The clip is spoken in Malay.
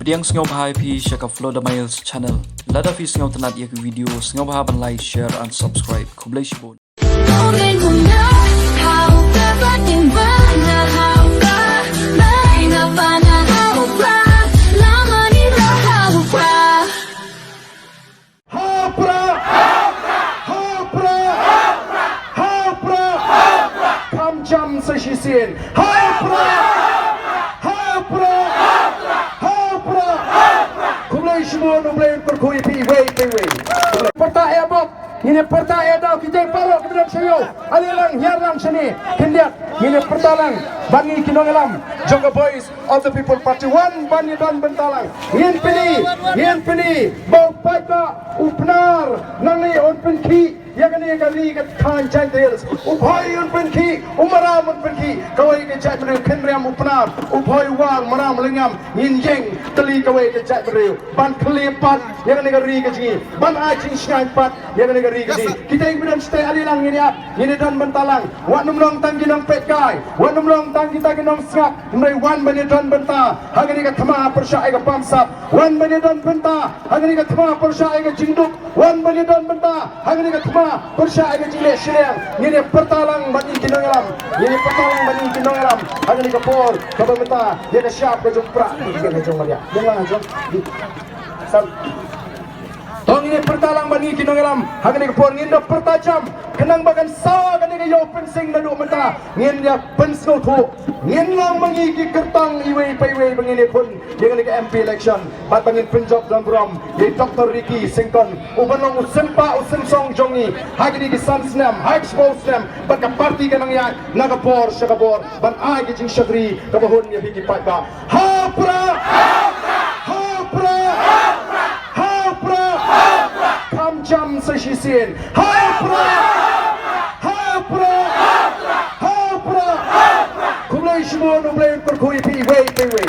Pediang sengau bahai pi syaka Floda Miles channel. Lada fi sengau tenat ia ke video sengau bahai ban like, share and subscribe. Kublai shibun. Jam sesisian hapra kumlai semua numlai berkui pi wei pertaya bok ini pertaya dah kita parok kemudian sayo alilang hiarlang sini kendiat ini pertalang bangi kinongelam Jonga Boys of the People Party One bani dan bentalang yen pini bau paika upnar nangi on penki yang ini kali kat kan jantils upai on penki umaram on penki kawai ke jat beriu kenriam upnar upai wang maram lengam yin jeng teli kawai ke jat beriu ban kelipat yang ini kali ke sini ban ajing sngai pat yang ini kali ke sini kita ingin stay alilang ini dan bentalang wan numlong tanggi nong petkai wan numlong tanggi nong sngap mulai wan bani dan benta hagani ka thama persai ka pamsap wan bani dan benta hagani ka thama persai ka jingduk wan bani dan benta hagani ka thama persai ka jingle shirang ini pertalang bani kinongelam hagani ka por ka benta dia ka syap ka jumpra dia ka jongmalia jangan jom sam tong ini pertalang bani kinongelam hagani ka por nginda pertajam kenang bagan sawa kani ka yo pensing na do menta ngin dia pensno thu ngin lang mangigi kertang iwei paiwei bangini pun dengan ke MP election bat bangin penjob dan brom ye Dr. Ricky Sington ubanong usempa usensong jongi hagini di sansnam hagspol snam bat ka party kanang ya nagapor syakabor ban ai gijing syagri kabahon ya bigi patba hapra kam jam sesisian hapra kumlai semua numlai berkui pi wei kumlai